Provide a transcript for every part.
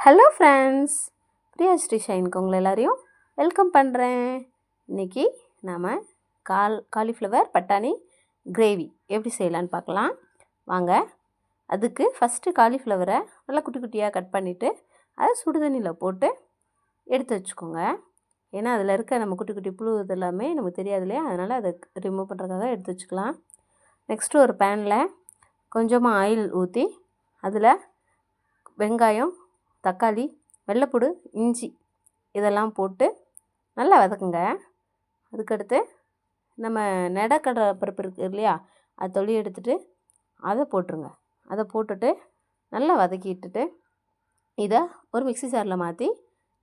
Hello friends, Priya Sri ஷைனுக்கு உங்களை எல்லாரையும் welcome பண்ணுறேன். இன்றைக்கி நாம் காலிஃப்ளவர் பட்டாணி கிரேவி எப்படி செய்யலான்னு பார்க்கலாம் வாங்க. அதுக்கு ஃபஸ்ட்டு காலிஃப்ளவரை நல்லா குட்டி குட்டியாக கட் பண்ணிவிட்டு அதை சுடுதண்ணியில் போட்டு எடுத்து வச்சுக்கோங்க. ஏன்னா அதில் இருக்க நம்ம குட்டி குட்டி புழு இதெல்லாமே நமக்கு தெரியாது இல்லையா, அதனால் அதை ரிமூவ் பண்ணுறதுக்காக எடுத்து வச்சுக்கலாம். நெக்ஸ்ட்டு ஒரு பேனில் கொஞ்சமாக ஆயில் ஊற்றி அதில் வெங்காயம், தக்காளி, வெள்ளைப்பூடு, இஞ்சி இதெல்லாம் போட்டு நல்லா வதக்குங்க. அதுக்கடுத்து நம்ம நெடக்கடலை பருப்பு இருக்குது இல்லையா, அதை தொளி எடுத்துகிட்டு அதை போட்டுருங்க. அதை போட்டுட்டு நல்லா வதக்கிட்டுட்டு இதை ஒரு மிக்ஸி ஜாரில் மாற்றி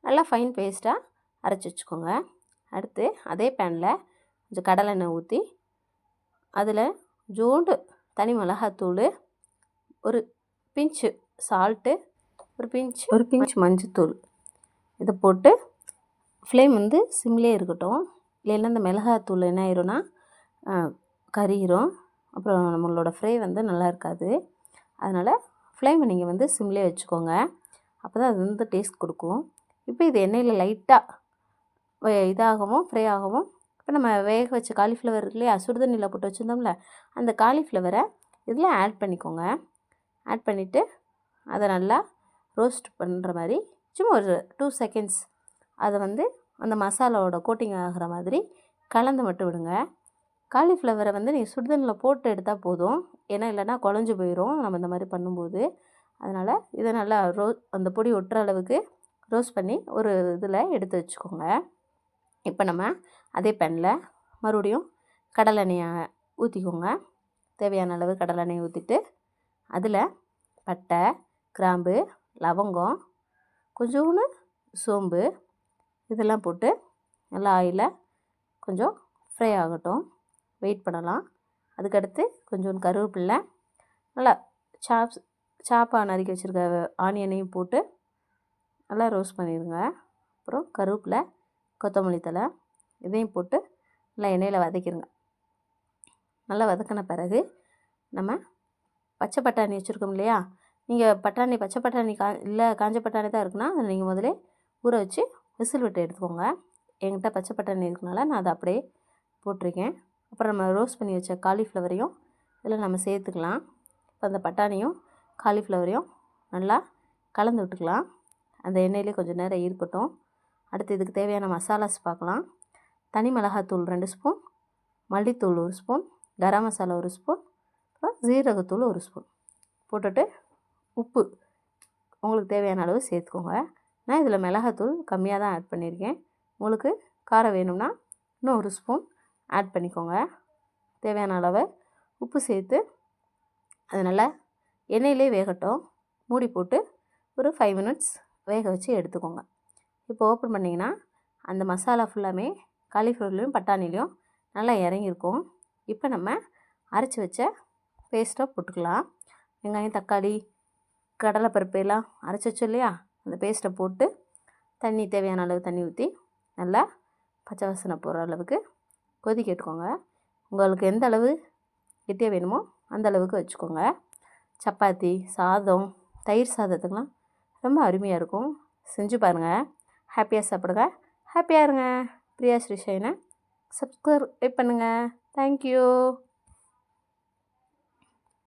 நல்லா ஃபைன் பேஸ்ட்டாக அரைச்சி வச்சுக்கோங்க. அடுத்து அதே பேனில் கொஞ்சம் கடலெண்ணெய் ஊற்றி அதில் ஜோண்டு தனி மிளகாத்தூள், ஒரு பிஞ்சு சால்ட்டு, ஒரு பிஞ்ச் மஞ்சத்தூள் இதை போட்டு ஃப்ளேம் சிம்லேயே இருக்கட்டும். இல்லைன்னா இந்த மிளகாத்தூள் என்ன ஆயிரும்னா கறியிரும், அப்புறம் நம்மளோட ஃப்ரை நல்லா இருக்காது. அதனால் ஃப்ளேமை நீங்கள் சிம்லேயே வச்சுக்கோங்க. அப்போ தான் அது டேஸ்ட் கொடுக்கும். இப்போ இது எண்ணெயில் லைட்டாக இதாகவும் ஃப்ரை ஆகவும் இப்போ நம்ம வேக வச்ச காலிஃப்ளவர் இருக்கு இல்லையா, சுடுதண்ணியில் போட்டு வச்சுருந்தோம்ல, அந்த காலிஃப்ளவரை இதில் ஆட் பண்ணிக்கோங்க. ஆட் பண்ணிவிட்டு அதை நல்லா ரோஸ்ட் பண்ணுற மாதிரி சும்மா ஒரு 2 செகண்ட்ஸ் அதை அந்த மசாலாவோட கோட்டிங் ஆகிற மாதிரி கலந்து மட்டும் விடுங்க. காலிஃப்ளவரை நீங்கள் சுடுதண்ணில் போட்டு எடுத்தால் போதும், ஏன்னா இல்லைன்னா குழஞ்சி போயிடும் நம்ம இந்த மாதிரி பண்ணும்போது. அதனால் இதை நல்லா அந்த பொடி ஒட்டுற அளவுக்கு ரோஸ்ட் பண்ணி ஒரு இதில் எடுத்து வச்சுக்கோங்க. இப்போ நம்ம அதே பேனில் மறுபடியும் கடலெண்ணெயை ஊற்றிக்கோங்க. தேவையான அளவு கடலெண்ணெய் ஊற்றிட்டு அதில் பட்டை, கிராம்பு, லவங்கம், கொஞ்சோண்டு சோம்பு இதெல்லாம் போட்டு நல்லா ஆயிலில் கொஞ்சம் ஃப்ரை ஆகட்டும், வெயிட் பண்ணலாம். அதுக்கடுத்து கொஞ்சோண்டு கருவேப்பிலை, நல்லா சாப்பாக நறுக்கி வச்சுருக்க ஆனியனையும் போட்டு நல்லா ரோஸ்ட் பண்ணிடுங்க. அப்புறம் கருவேப்பிலை, கொத்தமல்லி தழை இதையும் போட்டு நல்லா எண்ணெயில் வதக்கிடுங்க. நல்லா வதக்கின பிறகு நம்ம பச்சை பட்டாணி வச்சுருக்கோம் இல்லையா, நீங்கள் பச்சை பட்டாணி இல்லை காஞ்ச பட்டாணி தான் இருக்குன்னா அதை நீங்கள் முதலே ஊற வச்சு விசில் விட்டு எடுத்துக்கோங்க. என்கிட்ட பச்சை பட்டாணி இருக்கனால நான் அதை அப்படியே போட்டிருக்கேன். அப்புறம் நம்ம ரோஸ்ட் பண்ணி வச்ச காலிஃப்ளவரையும் இதில் நம்ம சேர்த்துக்கலாம். இப்போ அந்த பட்டாணியும் காலிஃப்ளவரையும் நல்லா கலந்து விட்டுக்கலாம். அந்த எண்ணெயிலே கொஞ்சம் நேரம் இருக்கட்டும். அடுத்து இதுக்கு தேவையான மசாலாஸ் பார்க்கலாம். தனி மிளகாத்தூள் 2 ஸ்பூன், மல்லித்தூள் 1 ஸ்பூன், கரம் மசாலா 1 ஸ்பூன், அப்புறம் ஜீரகத்தூள் 1 ஸ்பூன் போட்டுட்டு உப்பு உங்களுக்கு தேவையான அளவு சேர்த்துக்கோங்க. நான் இதில் மிளகாத்தூள் கம்மியாக தான் ஆட் பண்ணியிருக்கேன். உங்களுக்கு காரம் வேணும்னா இன்னும் 1 ஸ்பூன் ஆட் பண்ணிக்கோங்க. தேவையான அளவு உப்பு சேர்த்து அது நல்லா எண்ணெயிலே வேகட்டும். மூடி போட்டு ஒரு 5 மினிட்ஸ் வேக வச்சு எடுத்துக்கோங்க. இப்போ ஓப்பன் பண்ணிங்கன்னா அந்த மசாலா ஃபுல்லாமே காலிஃப்ளவர்லேயும் பட்டாணிலையும் நல்லா இறங்கியிருக்கும். இப்போ நம்ம அரைச்சி வச்ச பேஸ்ட்டை போட்டுக்கலாம். வெங்காயம், தக்காளி, கடலைப்பருப்பு எல்லாம் அரைச்சி வச்சோம் இல்லையா, அந்த பேஸ்ட்டை போட்டு தண்ணி தேவையான அளவு தண்ணி ஊற்றி நல்லா பச்சை வாசனை போகிற அளவுக்கு கொதிக்க எடுத்துக்கோங்க. உங்களுக்கு எந்த அளவு கெட்டியாக வேணுமோ அந்த அளவுக்கு வச்சுக்கோங்க. சப்பாத்தி, சாதம், தயிர் சாதத்துக்கெலாம் ரொம்ப அருமையாக இருக்கும். செஞ்சு பாருங்கள். ஹாப்பியாக சாப்பிடுங்க, ஹாப்பியாக இருங்க. பிரியா ஸ்ரீ ஷைனை சப்ஸ்கிரைப் பண்ணுங்கள். தேங்க்யூ.